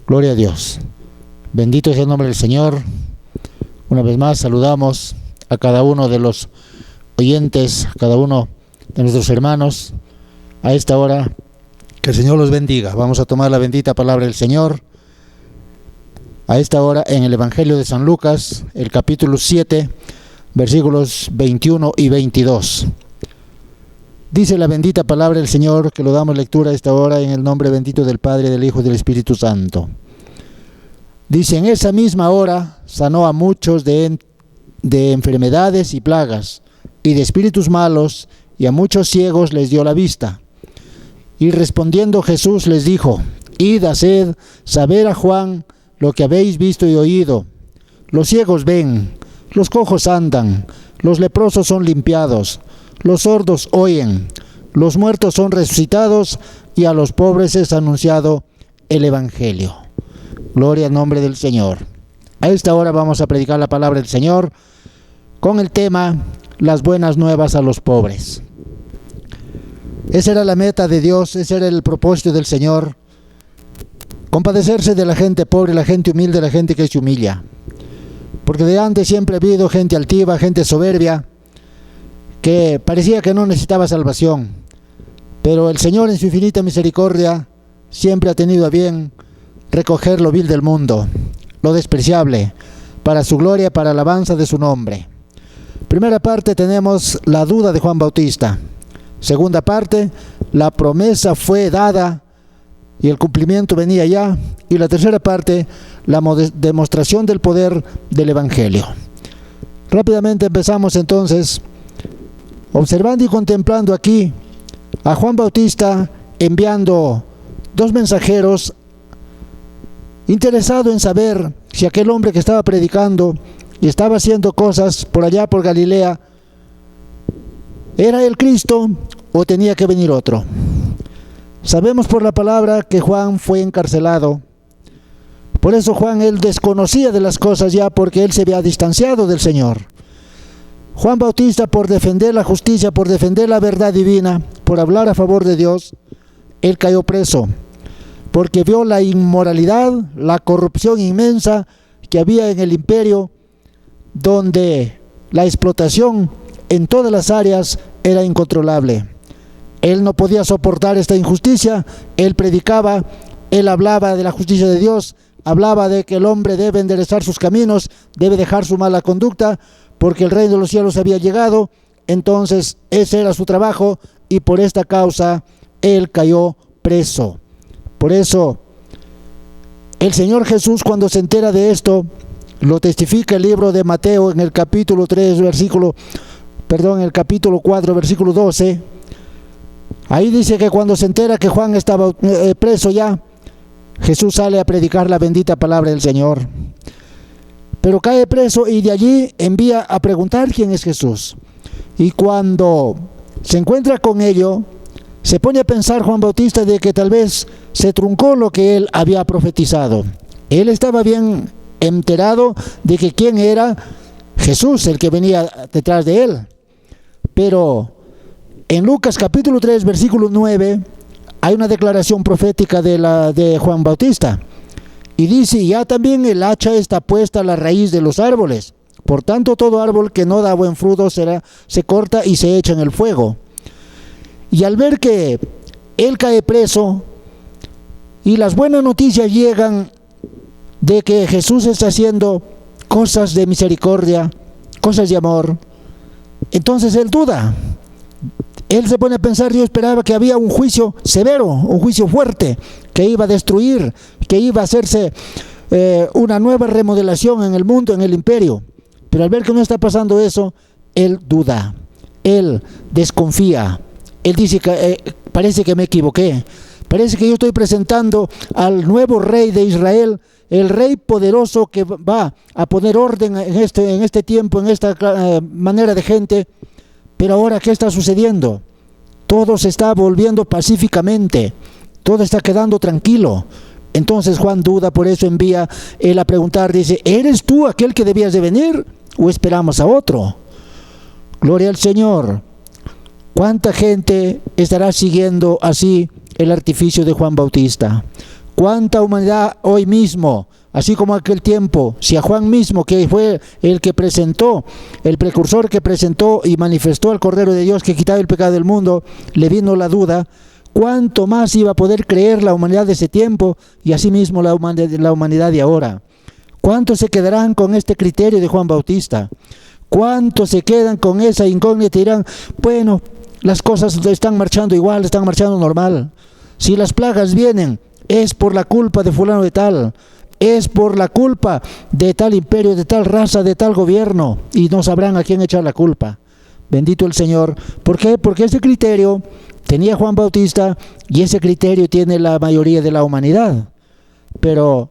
Gloria a Dios. Bendito es el nombre del Señor. Una vez más saludamos a cada uno de los oyentes, a cada uno de nuestros hermanos a esta hora. Que el Señor los bendiga. Vamos a tomar la bendita palabra del Señor a esta hora en el Evangelio de San Lucas, el capítulo 7, versículos 21 y 22. Dice la bendita palabra del Señor, que lo damos lectura a esta hora en el nombre bendito del Padre, del Hijo y del Espíritu Santo. Dice: en esa misma hora sanó a muchos de enfermedades y plagas, y de espíritus malos, y a muchos ciegos les dio la vista. Y respondiendo Jesús les dijo: id, haced saber a Juan lo que habéis visto y oído. Los ciegos ven, los cojos andan, los leprosos son limpiados, los sordos oyen, los muertos son resucitados, y a los pobres es anunciado el Evangelio. Gloria al nombre del Señor. A esta hora vamos a predicar la palabra del Señor con el tema: las buenas nuevas a los pobres. Esa era la meta de Dios, ese era el propósito del Señor: compadecerse de la gente pobre, la gente humilde, la gente que se humilla. Porque de antes siempre ha habido gente altiva, gente soberbia, que parecía que no necesitaba salvación. Pero el Señor, en su infinita misericordia, siempre ha tenido a bien recoger lo vil del mundo, lo despreciable, para su gloria, para alabanza de su nombre. Primera parte tenemos la duda de Juan Bautista. Segunda parte, la promesa fue dada y el cumplimiento venía ya. Y la tercera parte, la demostración del poder del Evangelio. Rápidamente empezamos entonces, observando y contemplando aquí a Juan Bautista enviando dos mensajeros, interesado en saber si aquel hombre que estaba predicando y estaba haciendo cosas por allá por Galilea era el Cristo o tenía que venir otro. Sabemos por la palabra que Juan fue encarcelado. Por eso Juan, él desconocía de las cosas ya, porque él se había distanciado del Señor. Juan Bautista, por defender la justicia, por defender la verdad divina, por hablar a favor de Dios, él cayó preso, porque vio la inmoralidad, la corrupción inmensa que había en el imperio, donde la explotación en todas las áreas era incontrolable. Él no podía soportar esta injusticia. Él predicaba, él hablaba de la justicia de Dios, hablaba de que el hombre debe enderezar sus caminos, debe dejar su mala conducta, porque el reino de los cielos había llegado. Entonces ese era su trabajo, y por esta causa él cayó preso. Por eso el Señor Jesús, cuando se entera de esto, lo testifica el libro de Mateo en el capítulo 4, versículo 12. Ahí dice que cuando se entera que Juan estaba preso ya, Jesús sale a predicar la bendita palabra del Señor. Pero cae preso, y de allí envía a preguntar quién es Jesús. Y cuando se encuentra con ello, se pone a pensar Juan Bautista de que tal vez se truncó lo que él había profetizado. Él estaba bien enterado de que quién era Jesús, el que venía detrás de él. Pero en Lucas capítulo 3, versículo 9, hay una declaración profética de Juan Bautista. Y dice: ya también el hacha está puesta a la raíz de los árboles. Por tanto, todo árbol que no da buen fruto se corta y se echa en el fuego. Y al ver que él cae preso y las buenas noticias llegan de que Jesús está haciendo cosas de misericordia, cosas de amor, entonces él duda. Él se pone a pensar: yo esperaba que había un juicio severo, un juicio fuerte, que iba a destruir, que iba a hacerse una nueva remodelación en el mundo, en el imperio. Pero al ver que no está pasando eso, él duda, él desconfía. Él dice que parece que me equivoqué, parece que yo estoy presentando al nuevo rey de Israel, el rey poderoso que va a poner orden en este tiempo, en esta manera de gente. Pero ahora, ¿qué está sucediendo? Todo se está volviendo pacíficamente, todo está quedando tranquilo. Entonces Juan duda, por eso envía él a preguntar, dice: ¿eres tú aquel que debías de venir, o esperamos a otro? Gloria al Señor. ¿Cuánta gente estará siguiendo así el artificio de Juan Bautista? ¿Cuánta humanidad hoy mismo? Así como aquel tiempo, si a Juan mismo, que fue el que presentó, el precursor que presentó y manifestó al Cordero de Dios que quitaba el pecado del mundo, le vino la duda, ¿cuánto más iba a poder creer la humanidad de ese tiempo y asimismo la humanidad de ahora? ¿Cuántos se quedarán con este criterio de Juan Bautista? ¿Cuántos se quedan con esa incógnita y dirán, bueno, las cosas están marchando igual, están marchando normal? Si las plagas vienen, es por la culpa de fulano de tal, es por la culpa de tal imperio, de tal raza, de tal gobierno, y no sabrán a quién echar la culpa. Bendito el Señor. ¿Por qué? Porque ese criterio tenía Juan Bautista y ese criterio tiene la mayoría de la humanidad. Pero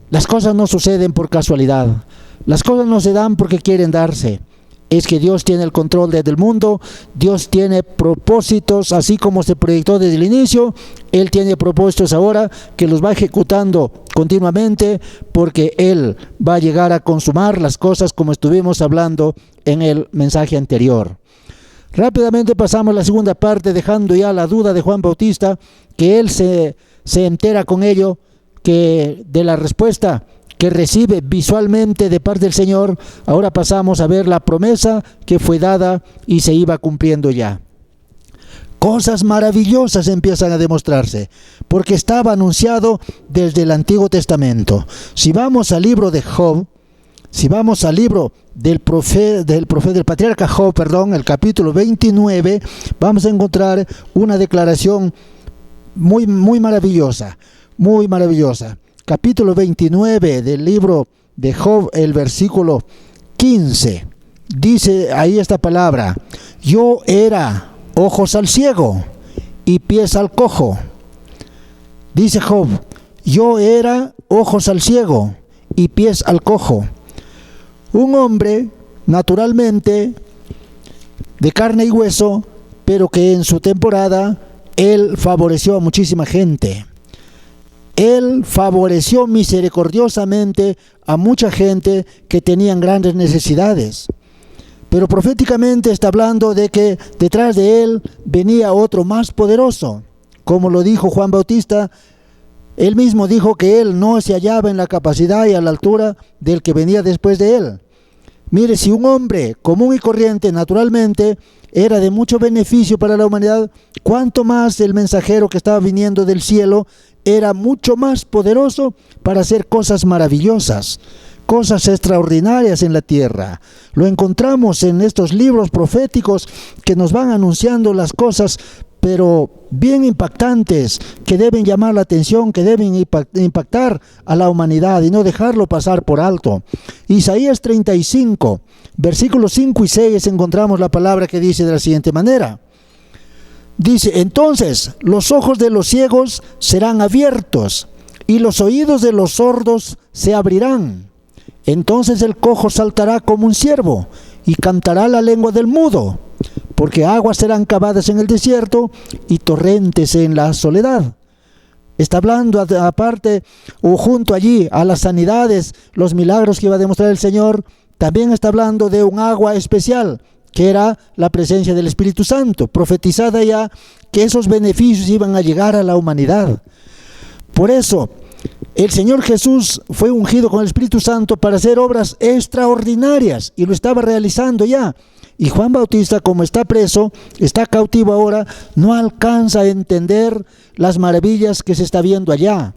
las cosas no suceden por casualidad. Las cosas no se dan porque quieren darse. Es que Dios tiene el control desde el mundo, Dios tiene propósitos, así como se proyectó desde el inicio, Él tiene propósitos ahora que los va ejecutando continuamente, porque Él va a llegar a consumar las cosas como estuvimos hablando en el mensaje anterior. Rápidamente pasamos a la segunda parte, dejando ya la duda de Juan Bautista, que él se entera con ello, que de la respuesta que recibe visualmente de parte del Señor. Ahora pasamos a ver la promesa que fue dada y se iba cumpliendo ya. Cosas maravillosas empiezan a demostrarse, porque estaba anunciado desde el Antiguo Testamento. Si vamos al libro de Job, si vamos al libro del patriarca Job, el capítulo 29, vamos a encontrar una declaración muy maravillosa, muy maravillosa. Capítulo 29 del libro de Job, el versículo 15, dice ahí esta palabra: yo era ojos al ciego y pies al cojo. Dice Job, yo era ojos al ciego y pies al cojo. Un hombre naturalmente de carne y hueso, pero que en su temporada él favoreció a muchísima gente. Él favoreció misericordiosamente a mucha gente que tenían grandes necesidades. Pero proféticamente está hablando de que detrás de él venía otro más poderoso. Como lo dijo Juan Bautista, él mismo dijo que él no se hallaba en la capacidad y a la altura del que venía después de él. Mire, si un hombre común y corriente naturalmente era de mucho beneficio para la humanidad, cuánto más el mensajero que estaba viniendo del cielo era mucho más poderoso para hacer cosas maravillosas, cosas extraordinarias en la tierra. Lo encontramos en estos libros proféticos que nos van anunciando las cosas, pero bien impactantes, que deben llamar la atención, que deben impactar a la humanidad y no dejarlo pasar por alto. Isaías 35, versículos 5 y 6, encontramos la palabra que dice de la siguiente manera. Dice, entonces los ojos de los ciegos serán abiertos y los oídos de los sordos se abrirán. Entonces el cojo saltará como un ciervo y cantará la lengua del mudo, porque aguas serán cavadas en el desierto y torrentes en la soledad. Está hablando aparte o junto allí a las sanidades, los milagros que iba a demostrar el Señor. También está hablando de un agua especial, que era la presencia del Espíritu Santo, profetizada ya que esos beneficios iban a llegar a la humanidad. Por eso, el Señor Jesús fue ungido con el Espíritu Santo para hacer obras extraordinarias y lo estaba realizando ya. Y Juan Bautista, como está preso, está cautivo ahora, no alcanza a entender las maravillas que se está viendo allá.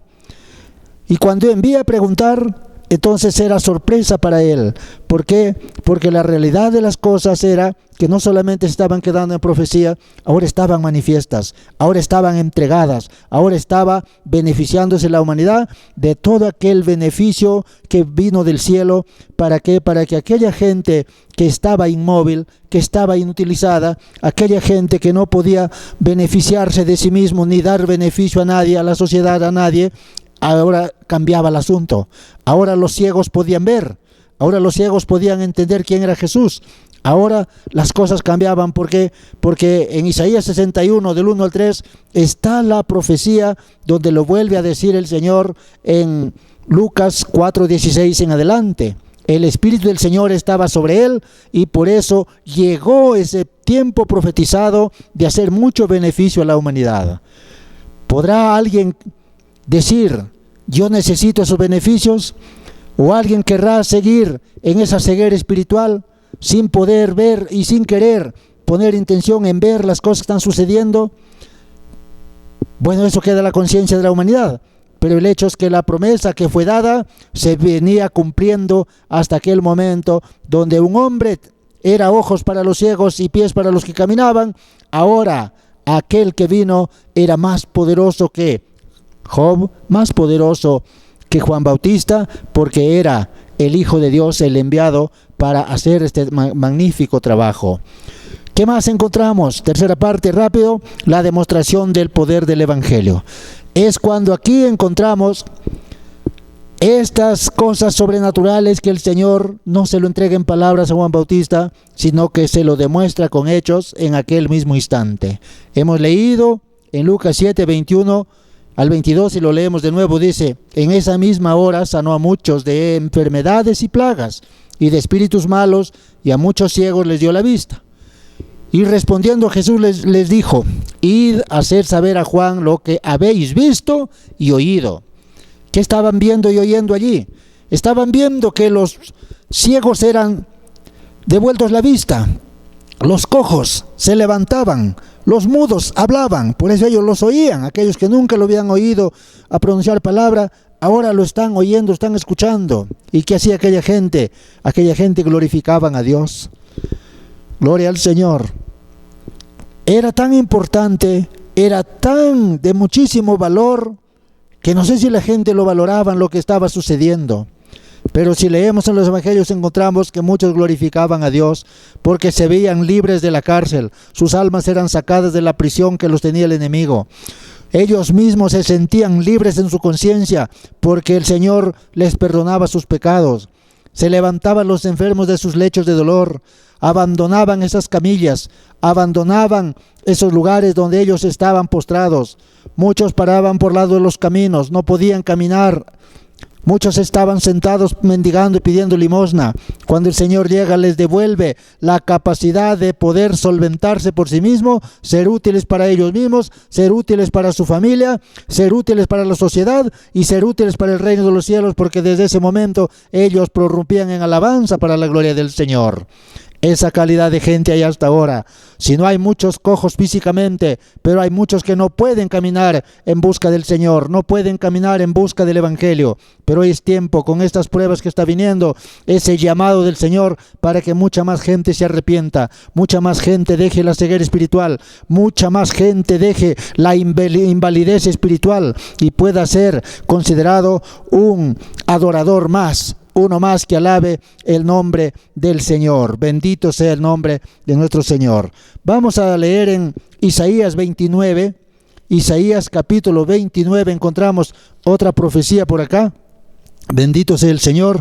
Y cuando envía a preguntar, entonces era sorpresa para él. ¿Por qué? Porque la realidad de las cosas era que no solamente estaban quedando en profecía, ahora estaban manifiestas, ahora estaban entregadas, ahora estaba beneficiándose la humanidad de todo aquel beneficio que vino del cielo. ¿Para qué? Para que aquella gente que estaba inmóvil, que estaba inutilizada, aquella gente que no podía beneficiarse de sí mismo ni dar beneficio a nadie, a la sociedad, a nadie, ahora cambiaba el asunto. Ahora los ciegos podían ver, ahora los ciegos podían entender quién era Jesús. Ahora las cosas cambiaban. ¿Por qué? Porque en Isaías 61 del 1 al 3 está la profecía donde lo vuelve a decir el Señor en Lucas 4:16 en adelante. El Espíritu del Señor estaba sobre él y por eso llegó ese tiempo profetizado de hacer mucho beneficio a la humanidad. ¿Podrá alguien decir, yo necesito esos beneficios, o alguien querrá seguir en esa ceguera espiritual sin poder ver y sin querer poner intención en ver las cosas que están sucediendo. Bueno, eso queda a la conciencia de la humanidad, pero el hecho es que la promesa que fue dada se venía cumpliendo hasta aquel momento donde un hombre era ojos para los ciegos y pies para los que caminaban. Ahora aquel que vino era más poderoso que Job, más poderoso que Juan Bautista, porque era el Hijo de Dios, el enviado para hacer este magnífico trabajo. ¿Qué más encontramos? Tercera parte, rápido, la demostración del poder del Evangelio. Es cuando aquí encontramos estas cosas sobrenaturales que el Señor no se lo entrega en palabras a Juan Bautista, sino que se lo demuestra con hechos en aquel mismo instante. Hemos leído en Lucas 7, 21 al 22, y lo leemos de nuevo, dice, en esa misma hora sanó a muchos de enfermedades y plagas, y de espíritus malos, y a muchos ciegos les dio la vista. Y respondiendo Jesús les dijo, id a hacer saber a Juan lo que habéis visto y oído. ¿Qué estaban viendo y oyendo allí? Estaban viendo que los ciegos eran devueltos la vista, los cojos se levantaban, los mudos hablaban, por eso ellos los oían. Aquellos que nunca lo habían oído a pronunciar palabra, ahora lo están oyendo, están escuchando. ¿Y qué hacía aquella gente? Aquella gente glorificaban a Dios. Gloria al Señor. Era tan importante, era tan de muchísimo valor, que no sé si la gente lo valoraban lo que estaba sucediendo. Pero si leemos en los evangelios encontramos que muchos glorificaban a Dios porque se veían libres de la cárcel, sus almas eran sacadas de la prisión que los tenía el enemigo. Ellos mismos se sentían libres en su conciencia porque el Señor les perdonaba sus pecados. Se levantaban los enfermos de sus lechos de dolor, abandonaban esas camillas, abandonaban esos lugares donde ellos estaban postrados. Muchos paraban por lado de los caminos, no podían caminar. Muchos estaban sentados mendigando y pidiendo limosna. Cuando el Señor llega, les devuelve la capacidad de poder solventarse por sí mismo, ser útiles para ellos mismos, ser útiles para su familia, ser útiles para la sociedad y ser útiles para el reino de los cielos, porque desde ese momento ellos prorrumpían en alabanza para la gloria del Señor. Esa calidad de gente hay hasta ahora. Si no hay muchos cojos físicamente, pero hay muchos que no pueden caminar en busca del Señor, no pueden caminar en busca del Evangelio. Pero hoy es tiempo, con estas pruebas que está viniendo, ese llamado del Señor para que mucha más gente se arrepienta, mucha más gente deje la ceguera espiritual, mucha más gente deje la invalidez espiritual y pueda ser considerado un adorador más, uno más que alabe el nombre del Señor. Bendito sea el nombre de nuestro Señor. Vamos a leer en Isaías 29, Isaías capítulo 29, encontramos otra profecía por acá. Bendito sea el Señor.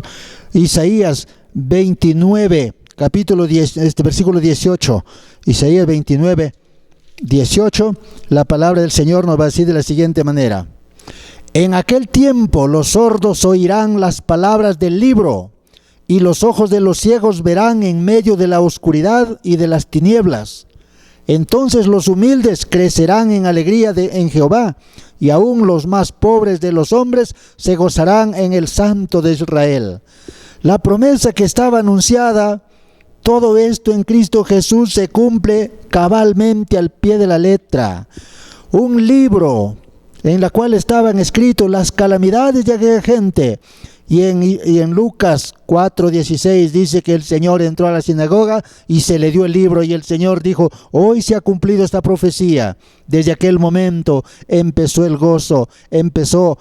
Isaías 29, capítulo 10, versículo 18. Isaías 29, 18, la palabra del Señor nos va a decir de la siguiente manera. En aquel tiempo los sordos oirán las palabras del libro, y los ojos de los ciegos verán en medio de la oscuridad y de las tinieblas. Entonces los humildes crecerán en alegría en Jehová, y aún los más pobres de los hombres se gozarán en el Santo de Israel. La promesa que estaba anunciada, todo esto en Cristo Jesús se cumple cabalmente al pie de la letra. Un libro en la cual estaban escritos las calamidades de aquella gente. Y en Lucas 4:16 dice que el Señor entró a la sinagoga y se le dio el libro, y el Señor dijo, hoy se ha cumplido esta profecía. Desde aquel momento empezó el gozo, empezó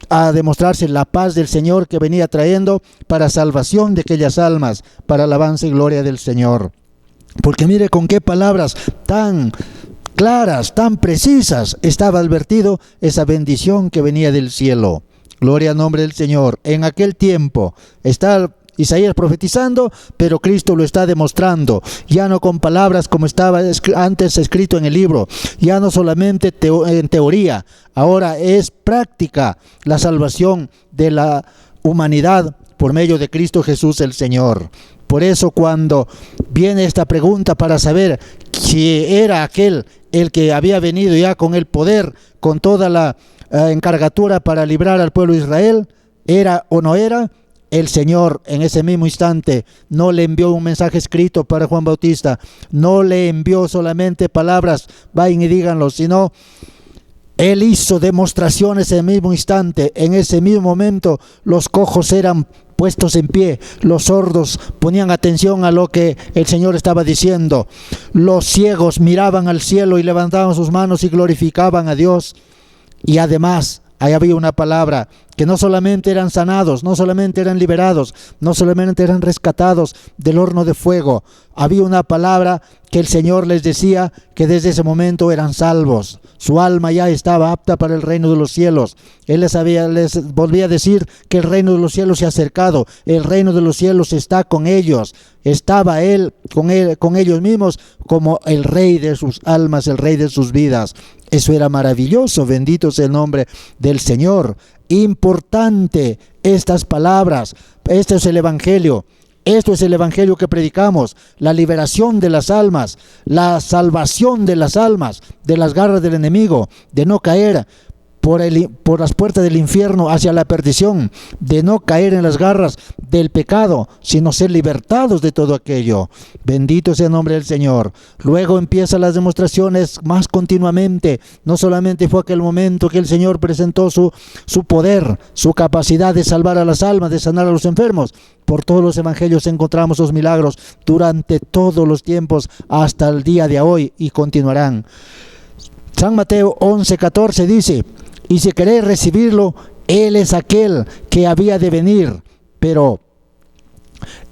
a demostrarse la paz del Señor que venía trayendo para salvación de aquellas almas, para alabanza y gloria del Señor. Porque mire con qué palabras tan claras, tan precisas, estaba advertido esa bendición que venía del cielo. Gloria al nombre del Señor. En aquel tiempo está Isaías profetizando, pero Cristo lo está demostrando, ya no con palabras como estaba antes escrito en el libro, ya no solamente en teoría, ahora es práctica la salvación de la humanidad por medio de Cristo Jesús el Señor. Por eso cuando viene esta pregunta para saber si era aquel el que había venido ya con el poder, con toda la encargatura para librar al pueblo de Israel, era o no era, el Señor en ese mismo instante no le envió un mensaje escrito para Juan Bautista, no le envió solamente palabras, vayan y díganlo, sino Él hizo demostraciones en el mismo instante. En ese mismo momento los cojos eran puestos en pie, los sordos ponían atención a lo que el Señor estaba diciendo, los ciegos miraban al cielo y levantaban sus manos y glorificaban a Dios. Y además ahí había una palabra, que no solamente eran sanados, no solamente eran liberados, no solamente eran rescatados del horno de fuego, había una palabra que el Señor les decía que desde ese momento eran salvos. Su alma ya estaba apta para el reino de los cielos. Él les volvía a decir que el reino de los cielos se ha acercado, el reino de los cielos está con ellos. Estaba Él con ellos mismos como el Rey de sus almas, el Rey de sus vidas. Eso era maravilloso, bendito sea el nombre del Señor. Importante estas palabras. Este es el Evangelio. Esto es el Evangelio que predicamos, la liberación de las almas, la salvación de las almas, de las garras del enemigo, de no caer por las puertas del infierno hacia la perdición, de no caer en las garras del pecado, sino ser libertados de todo aquello. Bendito sea el nombre del Señor. Luego empiezan las demostraciones más continuamente. No solamente fue aquel momento que el Señor presentó su poder, su capacidad de salvar a las almas, de sanar a los enfermos. Por todos los evangelios encontramos los milagros durante todos los tiempos hasta el día de hoy y continuarán. San Mateo 11:14 dice: y si queréis recibirlo, Él es aquel que había de venir. Pero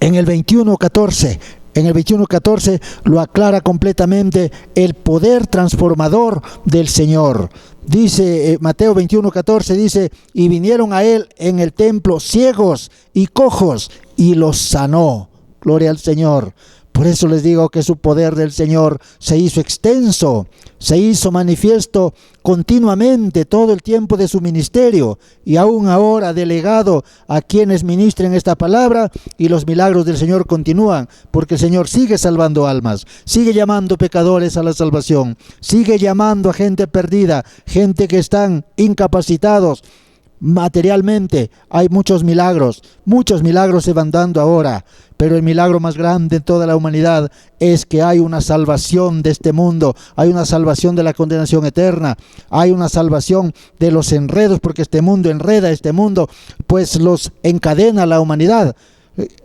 en el 21:14 lo aclara completamente el poder transformador del Señor. Dice Mateo 21:14, dice: y vinieron a Él en el templo ciegos y cojos, y los sanó. Gloria al Señor. Por eso les digo que su poder del Señor se hizo extenso, se hizo manifiesto continuamente todo el tiempo de su ministerio, y aún ahora delegado a quienes ministren esta palabra, y los milagros del Señor continúan, porque el Señor sigue salvando almas, sigue llamando pecadores a la salvación, sigue llamando a gente perdida, gente que están incapacitados materialmente. Hay muchos milagros se van dando ahora, pero el milagro más grande en toda la humanidad es que hay una salvación de este mundo, hay una salvación de la condenación eterna, hay una salvación de los enredos, porque este mundo enreda, este mundo pues los encadena a la humanidad.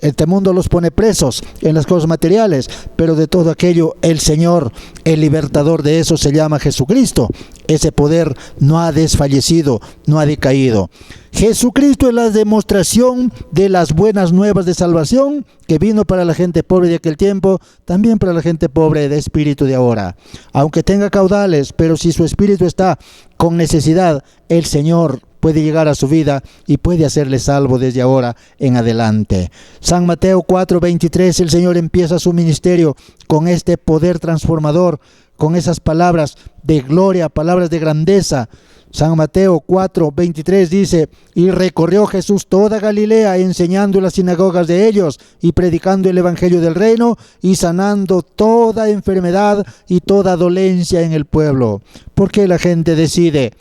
Este mundo los pone presos en las cosas materiales, pero de todo aquello el Señor, el libertador de eso, se llama Jesucristo. Ese poder no ha desfallecido, no ha decaído. Jesucristo es la demostración de las buenas nuevas de salvación que vino para la gente pobre de aquel tiempo, también para la gente pobre de espíritu de ahora. Aunque tenga caudales, pero si su espíritu está con necesidad, el Señor puede llegar a su vida y puede hacerle salvo desde ahora en adelante. San Mateo 4:23, el Señor empieza su ministerio con este poder transformador, con esas palabras de gloria, palabras de grandeza. San Mateo 4:23 dice: y recorrió Jesús toda Galilea, enseñando en las sinagogas de ellos y predicando el evangelio del reino y sanando toda enfermedad y toda dolencia en el pueblo. ¿Por qué la gente decide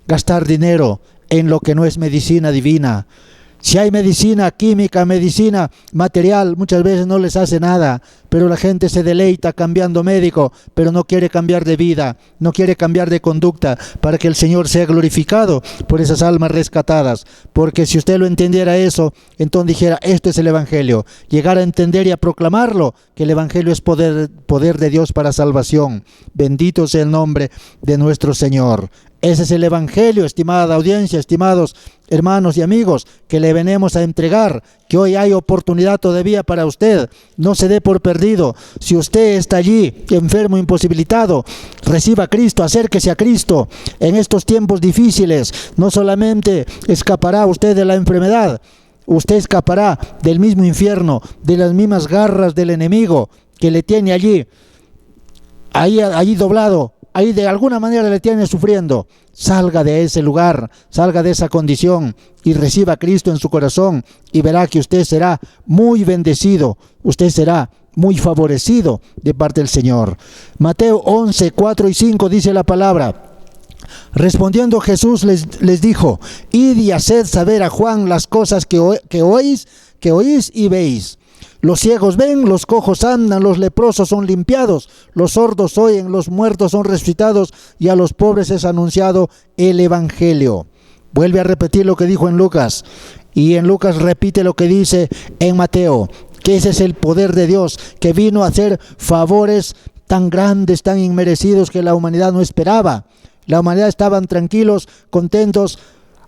gastar dinero en lo que no es medicina divina? Si hay medicina química, medicina material, muchas veces no les hace nada, pero la gente se deleita cambiando médico, pero no quiere cambiar de vida, no quiere cambiar de conducta, para que el Señor sea glorificado por esas almas rescatadas. Porque si usted lo entendiera eso, entonces dijera: esto es el Evangelio. Llegar a entender y a proclamarlo, que el Evangelio es poder de Dios para salvación. Bendito sea el nombre de nuestro Señor. Ese es el Evangelio, estimada audiencia, estimados hermanos y amigos, que le venimos a entregar, que hoy hay oportunidad todavía para usted. No se dé por perdido. Si usted está allí, enfermo, imposibilitado, reciba a Cristo, acérquese a Cristo. En estos tiempos difíciles, no solamente escapará usted de la enfermedad, usted escapará del mismo infierno, de las mismas garras del enemigo que le tiene allí doblado. Ahí de alguna manera le tiene sufriendo. Salga de ese lugar, salga de esa condición y reciba a Cristo en su corazón, y verá que usted será muy bendecido, usted será muy favorecido de parte del Señor. Mateo 11:4 y 5 dice la palabra: Respondiendo Jesús les dijo: id y haced saber a Juan las cosas que oís y veis. Los ciegos ven, los cojos andan, los leprosos son limpiados, los sordos oyen, los muertos son resucitados, y a los pobres es anunciado el Evangelio. Vuelve a repetir lo que dijo en Lucas, y en Lucas repite lo que dice en Mateo, que ese es el poder de Dios, que vino a hacer favores tan grandes, tan inmerecidos, que la humanidad no esperaba. La humanidad estaban tranquilos, contentos,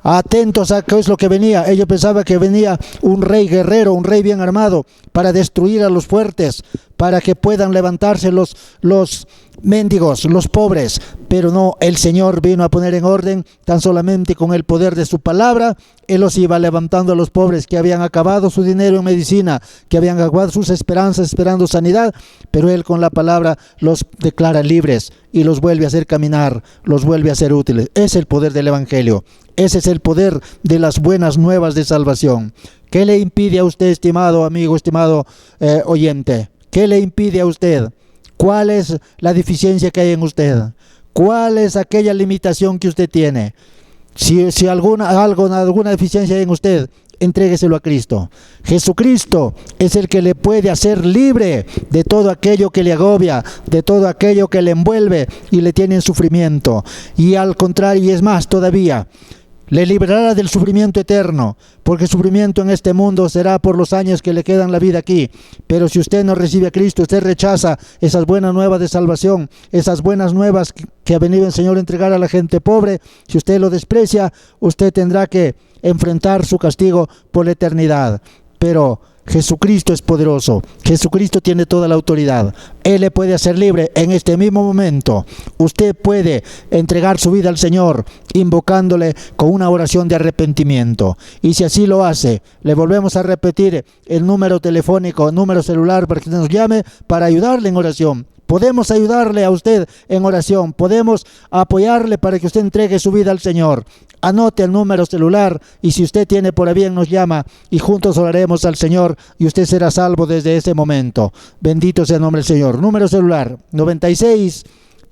atentos a qué es lo que venía. Ellos pensaban que venía un rey guerrero, un rey bien armado, para destruir a los fuertes, para que puedan levantarse los mendigos, los pobres. Pero no, el Señor vino a poner en orden, tan solamente con el poder de su palabra. Él los iba levantando a los pobres que habían acabado su dinero en medicina, que habían acabado sus esperanzas esperando sanidad, pero Él con la palabra los declara libres y los vuelve a hacer caminar, los vuelve a hacer útiles. Es el poder del Evangelio. Ese es el poder de las buenas nuevas de salvación. ¿Qué le impide a usted, estimado amigo, estimado oyente? ¿Qué le impide a usted? ¿Cuál es la deficiencia que hay en usted? ¿Cuál es aquella limitación que usted tiene? Si alguna deficiencia hay en usted, entrégueselo a Cristo. Jesucristo es el que le puede hacer libre de todo aquello que le agobia, de todo aquello que le envuelve y le tiene en sufrimiento. Y al contrario, y es más todavía, le librará del sufrimiento eterno, porque el sufrimiento en este mundo será por los años que le quedan la vida aquí. Pero si usted no recibe a Cristo, usted rechaza esas buenas nuevas de salvación, esas buenas nuevas que ha venido el Señor a entregar a la gente pobre. Si usted lo desprecia, usted tendrá que enfrentar su castigo por la eternidad. Pero Jesucristo es poderoso, Jesucristo tiene toda la autoridad. Él le puede hacer libre en este mismo momento. Usted puede entregar su vida al Señor invocándole con una oración de arrepentimiento. Y si así lo hace, le volvemos a repetir el número telefónico, el número celular para que nos llame para ayudarle en oración. Podemos ayudarle a usted en oración, podemos apoyarle para que usted entregue su vida al Señor. Anote el número celular y si usted tiene por bien nos llama y juntos oraremos al Señor y usted será salvo desde ese momento. Bendito sea el nombre del Señor. Número celular 96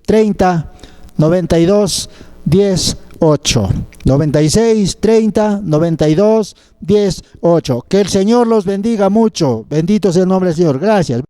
30 92 10 8. 96 30 92 10 8. Que el Señor los bendiga mucho. Bendito sea el nombre del Señor. Gracias.